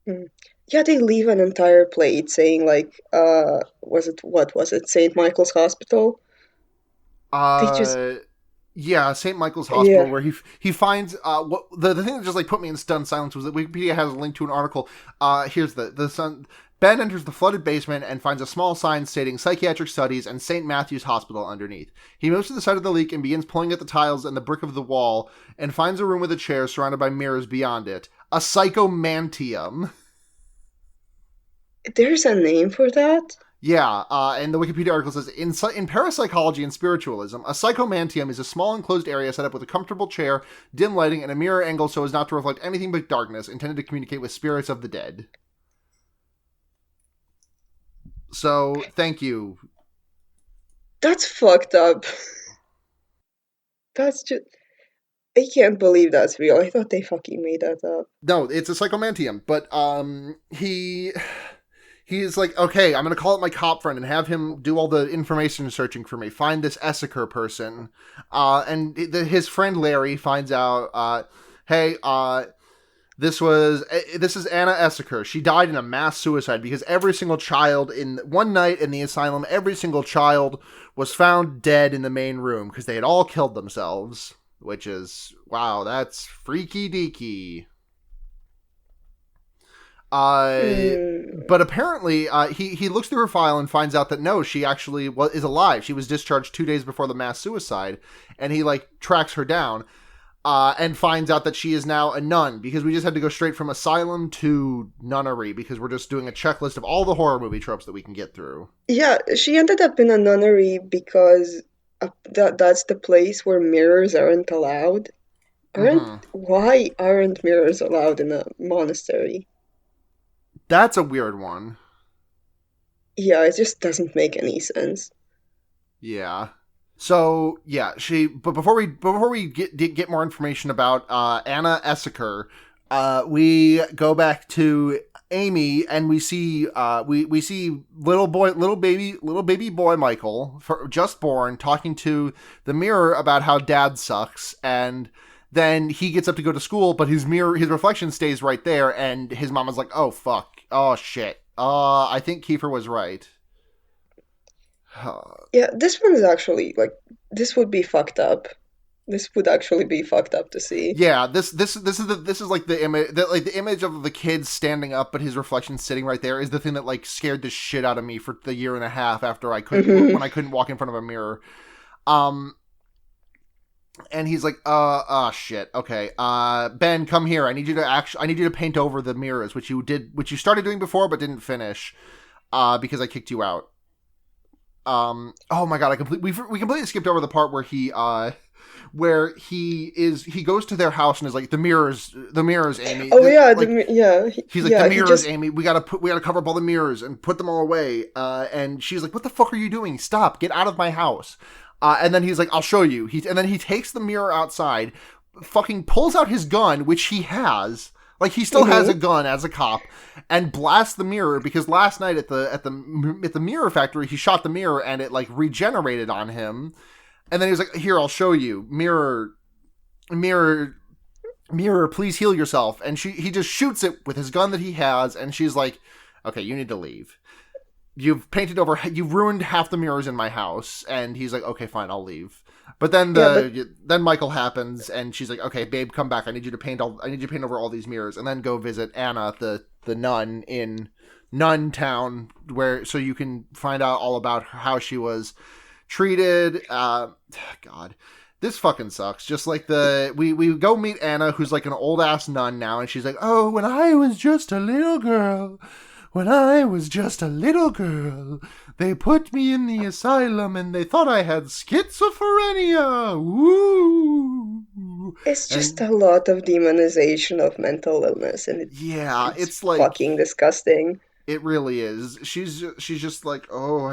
Hmm. Yeah, they leave an entire plate saying like, was it what was it? St. Michael's Hospital? They just Uh yeah, St. Michael's Hospital, yeah. where he finds what the thing that just like put me in stunned silence was that Wikipedia has a link to an article. Here's the son. Ben enters the flooded basement and finds a small sign stating psychiatric studies and St. Matthew's Hospital underneath. He moves to the side of the leak and begins pulling at the tiles and the brick of the wall and finds a room with a chair surrounded by mirrors beyond it. A psychomantium. There's a name for that? Yeah, and the Wikipedia article says in parapsychology and spiritualism, a psychomantium is a small enclosed area set up with a comfortable chair, dim lighting, and a mirror angle so as not to reflect anything but darkness, intended to communicate with spirits of the dead. So, thank you. That's fucked up. That's just I can't believe that's real. I thought they fucking made that up. No, it's a psychomantium, but he's like, okay, I'm gonna call up my cop friend and have him do all the information searching for me. Find this Essaker person, and his friend Larry finds out, hey, this is Anna Essaker. She died in a mass suicide because every single child in one night in the asylum, every single child was found dead in the main room because they had all killed themselves. Which is wow, that's freaky deaky. Hmm. But apparently, he looks through her file and finds out that no, she actually is alive. She was discharged 2 days before the mass suicide, and he like tracks her down, and finds out that she is now a nun because we just had to go straight from asylum to nunnery because we're just doing a checklist of all the horror movie tropes that we can get through. Yeah, she ended up in a nunnery because that's the place where mirrors aren't allowed. Aren't Mm-hmm. Why aren't mirrors allowed in a monastery? That's a weird one. Yeah, it just doesn't make any sense. Yeah. So yeah, But before we get more information about Anna Essaker, we go back to Amy, and we see little baby boy Michael, just born, talking to the mirror about how dad sucks, and then he gets up to go to school, but his reflection stays right there, and his mom is like, "Oh fuck, oh shit, I think Kiefer was right." Yeah, this one is actually like this would be fucked up. This would actually be fucked up to see. Yeah, this is like the image the image of the kid standing up, but his reflection sitting right there is the thing that like scared the shit out of me for the year and a half after when I couldn't walk in front of a mirror. Um, and he's like, shit, okay, Ben, come here. I need you to paint over the mirrors, which you started doing before but didn't finish, because I kicked you out. Oh my god, we completely skipped over the part where he goes to their house and is like, the mirrors, Amy. Oh yeah, Like, he's like, yeah, the he mirrors, just Amy. We gotta cover up all the mirrors and put them all away. And she's like, what the fuck are you doing? Stop! Get out of my house. And then he's like, I'll show you. And then he takes the mirror outside, fucking pulls out his gun, which he has. Like, he still has a gun as a cop, and blasts the mirror, because last night at the mirror factory, he shot the mirror and it like regenerated on him. And then he was like, here, I'll show you. Mirror, please heal yourself. And he just shoots it with his gun that he has, and she's like, okay, you need to leave. You've ruined half the mirrors in my house. And he's like, okay, fine, I'll leave. But then then Michael happens, and she's like, okay, babe, come back. I need you to paint over all these mirrors, and then go visit Anna, the nun in Nun Town, so you can find out all about how she was treated. God, this fucking sucks. Just like we go meet Anna, who's like an old ass nun now, and she's like, oh, when I was just a little girl, they put me in the asylum and they thought I had schizophrenia. Woo! it's just a lot of demonization of mental illness, and it's like fucking disgusting. It really is. She's just like, oh,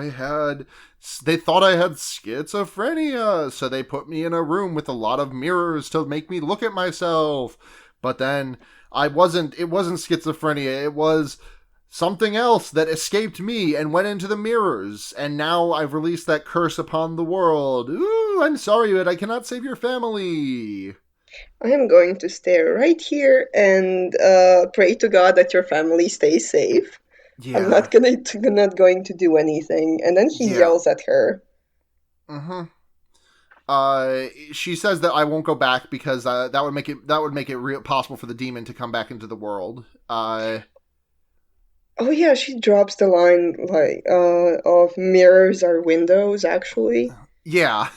they thought I had schizophrenia, so they put me in a room with a lot of mirrors to make me look at myself. But then it wasn't schizophrenia, it was something else that escaped me and went into the mirrors, and now I've released that curse upon the world. Ooh, I'm sorry, but I cannot save your family. I am going to stay right here and pray to God that your family stays safe. Yeah. I'm not going to do anything. And then he yells at her. Mm-hmm. She says that I won't go back because that would make it possible for the demon to come back into the world. Oh yeah, she drops the line like of mirrors are windows, actually. Yeah.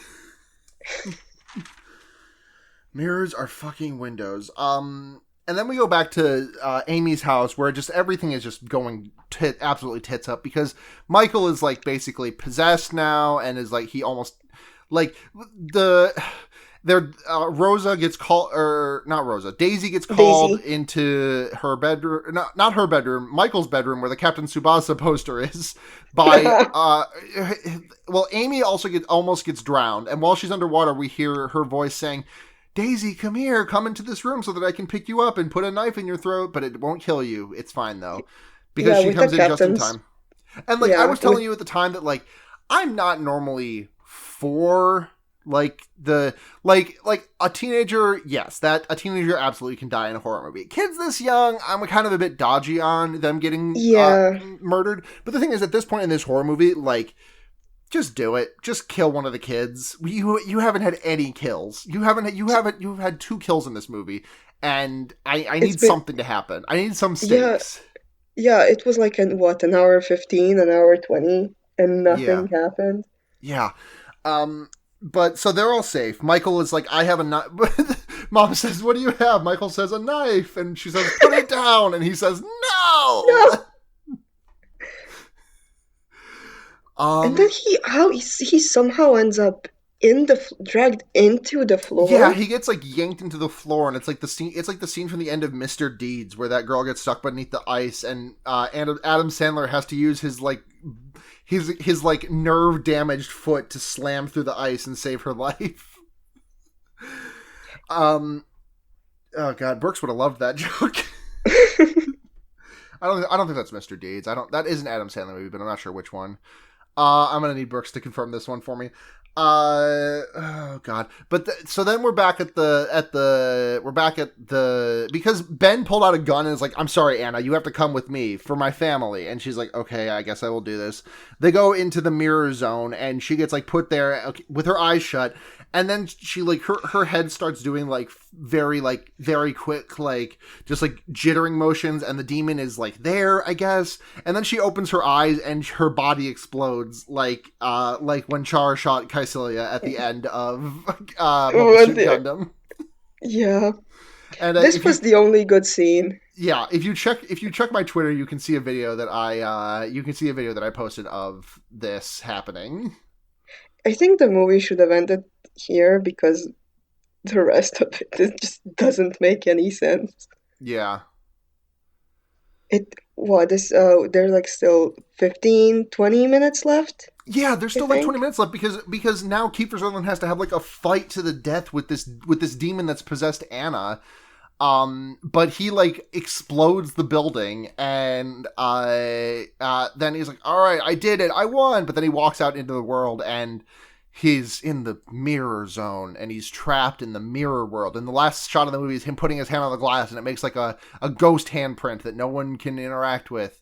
Mirrors are fucking windows. And then we go back to Amy's house, where just everything is just going absolutely tits up, because Michael is like basically possessed now, and is like, he almost like Rosa gets called, or not Rosa, Daisy gets called into her bedroom, not her bedroom, Michael's bedroom, where the Captain Tsubasa poster is, by well, Amy also almost gets drowned, and while she's underwater, we hear her voice saying, Daisy, come here, come into this room so that I can pick you up and put a knife in your throat, but it won't kill you. It's fine, though. Because she comes in just in time. And, like, I was telling you at the time that, like, I'm not normally for, like, a teenager, yes, a teenager absolutely can die in a horror movie. Kids this young, I'm kind of a bit dodgy on them getting murdered. But the thing is, at this point in this horror movie, like, just do it. Just kill one of the kids. You haven't had any kills. You've had 2 kills in this movie, and I need something to happen. I need some stakes. Yeah, it was like an hour 15, an hour 20, and nothing happened. Yeah. But so they're all safe. Michael is like, I have a knife. Mom says, what do you have? Michael says, a knife, and she says, put it down, and he says, no. And then he somehow ends up dragged into the floor. Yeah, he gets like yanked into the floor, and it's like the scene from the end of Mr. Deeds, where that girl gets stuck beneath the ice, and Adam Sandler has to use his like his like nerve damaged foot to slam through the ice and save her life. Um. Oh God, Brooks would have loved that joke. I don't think that's Mr. Deeds. I don't. That is an Adam Sandler movie, but I'm not sure which one. I'm gonna need Brooks to confirm this one for me. Oh God. But so then we're back at the because Ben pulled out a gun and is like, "I'm sorry, Anna, you have to come with me for my family." And she's like, "Okay, I guess I will do this." They go into the mirror zone and she gets like put there with her eyes shut. And then she like her head starts doing like very quick like just like jittering motions, and the demon is like there, I guess. And then she opens her eyes and her body explodes like when Char shot Kycilia at the end of Mobile Suit Gundam. Yeah, And this was the only good scene. Yeah, if you check my Twitter, you can see a video that I posted of this happening. I think the movie should have ended here because the rest of it just doesn't make any sense. Yeah. There's like still 15, 20 minutes left? Yeah, there's still like 20 minutes left because now Kiefer Sutherland has to have like a fight to the death with this demon that's possessed Anna. But he like explodes the building, and then he's like, "All right, I did it, I won." But then he walks out into the world, and he's in the mirror zone, and he's trapped in the mirror world. And the last shot of the movie is him putting his hand on the glass, and it makes like a ghost handprint that no one can interact with.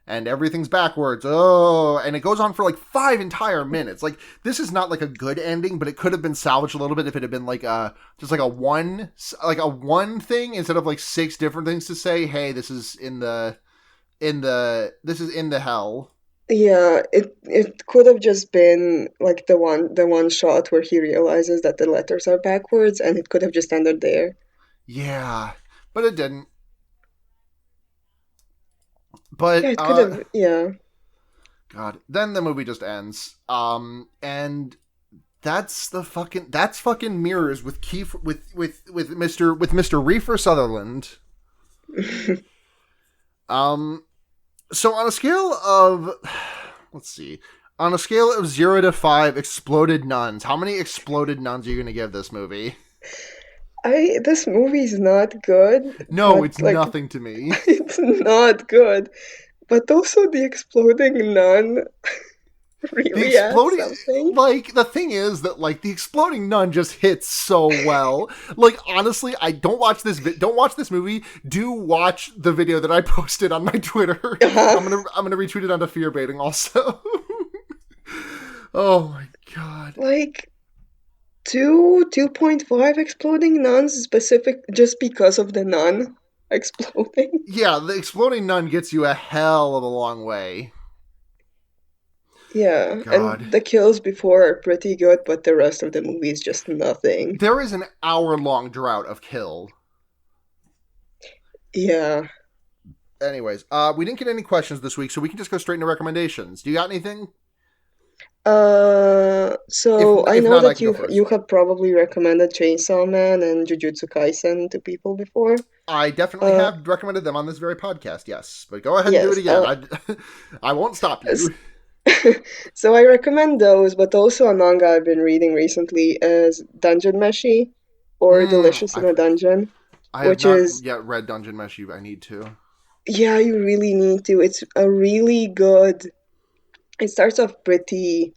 And everything's backwards. Oh, and it goes on for like 5 entire minutes. Like, this is not like a good ending, but it could have been salvaged a little bit if it had been like just like a one thing instead of like 6 different things to say. Hey, this is in the hell. Yeah, it could have just been like the one shot where he realizes that the letters are backwards, and it could have just ended there. Yeah, but it didn't. But yeah, it could have. Yeah. God, then the movie just ends. And that's fucking Mirrors with Mr. Reefer Sutherland. So on a scale of, let's see, on a scale of 0 to 5 exploded nuns, how many exploded nuns are you going to give this movie? This movie's not good. No, it's like, nothing to me. It's not good. But also the exploding nun really adds something. Like, the thing is that, like, the exploding nun just hits so well. Like, honestly, don't watch this movie. Do watch the video that I posted on my Twitter. I'm gonna retweet it onto Fear Baiting also. Oh my God. Like, 2.5 exploding nuns specific just because of the nun exploding. Yeah, the exploding nun gets you a hell of a long way. Yeah, God. And the kills before are pretty good, but the rest of the movie is just nothing. There is an hour-long drought of kill. Yeah. Anyways, we didn't get any questions this week, so we can just go straight into recommendations. Do you got anything? So I know that you have probably recommended Chainsaw Man and Jujutsu Kaisen to people before. I definitely have recommended them on this very podcast, yes. But go ahead and do it again. I won't stop you. So I recommend those, but also a manga I've been reading recently is Dungeon Meshi, or Delicious in a Dungeon. I have not yet read Dungeon Meshi. I need to. Yeah, you really need to. It's a really good... It starts off pretty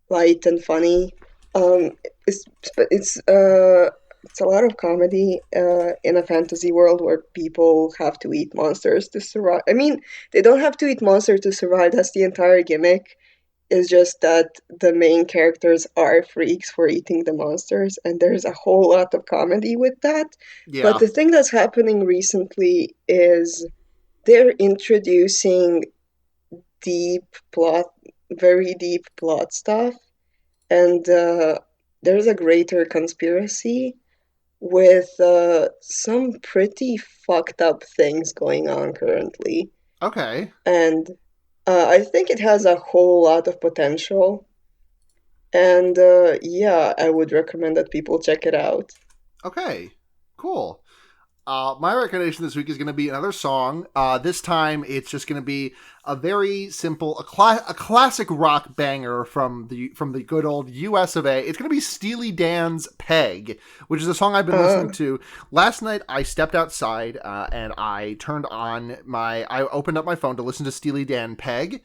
light and funny. It's a lot of comedy in a fantasy world where people have to eat monsters to survive. I mean, they don't have to eat monsters to survive. That's the entire gimmick. It's just that the main characters are freaks for eating the monsters, and there's a whole lot of comedy with that. Yeah. But the thing that's happening recently is they're introducing very deep plot stuff, and there's a greater conspiracy with some pretty fucked up things going on currently. Okay. And I think it has a whole lot of potential. And yeah, I would recommend that people check it out. Okay, cool. My recommendation this week is going to be another song. This time, it's just going to be a very simple, a classic rock banger from the good old U.S. of A. It's going to be Steely Dan's "Peg," which is a song I've been listening Uh, to. Last night, I stepped outside and I opened up my phone to listen to Steely Dan "Peg."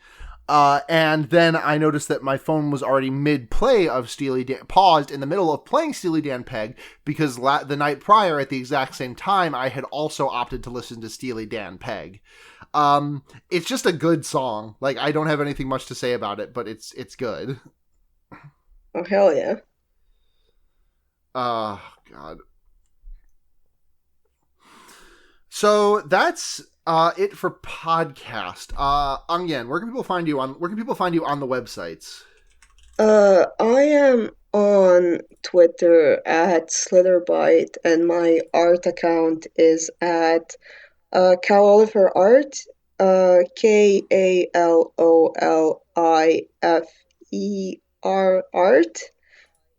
And then I noticed that my phone was already mid-play of Steely Dan, paused in the middle of playing Steely Dan Peg, because the night prior, at the exact same time, I had also opted to listen to Steely Dan Peg. It's just a good song. Like, I don't have anything much to say about it, but it's good. oh hell yeah. Oh, God. So that's it for podcast. Angyan, where can people find you on the websites? I am on Twitter at Slitherbite, and my art account is at Cal Oliver Art, KALOLIFER Art.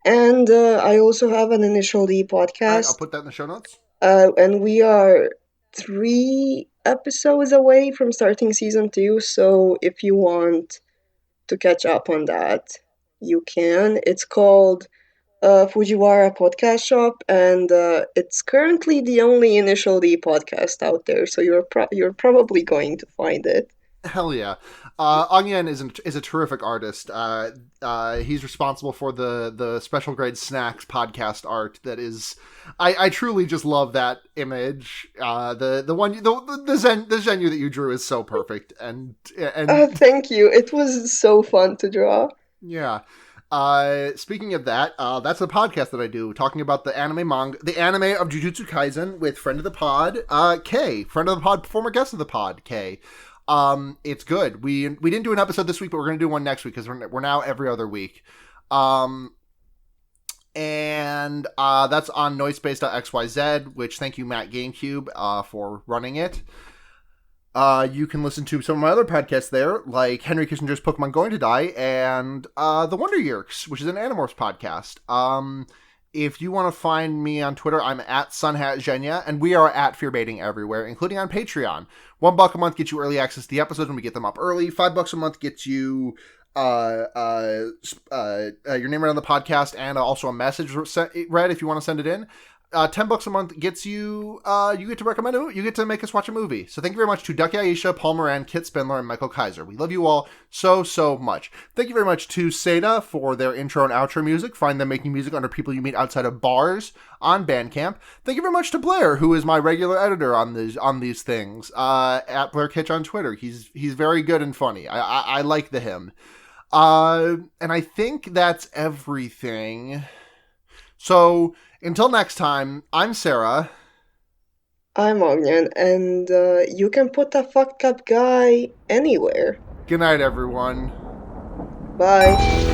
And I also have an Initial D All right, I'll podcast, put that in the show notes. and we are 3 episodes away from starting season 2. So if you want to catch up on that, you can. It's called Fujiwara Podcast Shop, and it's currently the only Initial D podcast out there. So you're probably going to find it. Hell yeah. Onion is a terrific artist. He's responsible for the Special Grade Snacks podcast art that is, I truly just love that image. The one the Zenu that you drew is so perfect, and Thank you. It was so fun to draw. yeah. Speaking of that, that's a podcast that I do talking about the anime of Jujutsu Kaisen with friend of the pod, Kay, friend of the pod, former guest of the pod, Kay. It's good. We didn't do an episode this week, but we're gonna do one next week because we're now every other week. And that's on noisepace.xyz, which thank you Matt GameCube for running it. You can listen to some of my other podcasts there, like Henry Kissinger's Pokemon Going to Die and The Wonder Years, which is an Animorphs podcast. If you want to find me on Twitter, I'm at SunhatZhenya, and we are at Fearbaiting everywhere, including on Patreon. $1 a month gets you early access to the episodes when we get them up early. $5 a month gets you your name read on the podcast and also a message read if you want to send it in. $10 a month gets you, you get to recommend it. You get to make us watch a movie. So thank you very much to Ducky Aisha, Paul Moran, Kit Spindler, and Michael Kaiser. We love you all so much. Thank you very much to Seda for their intro and outro music. Find them making music under People You Meet Outside of Bars on Bandcamp. Thank you very much to Blair, who is my regular editor on these things. At Blair Kitch on Twitter. He's very good and funny. I like him. And I think that's everything. So until next time, I'm Sara. I'm Ognan, and you can put a fucked up guy anywhere. Good night, everyone. Bye.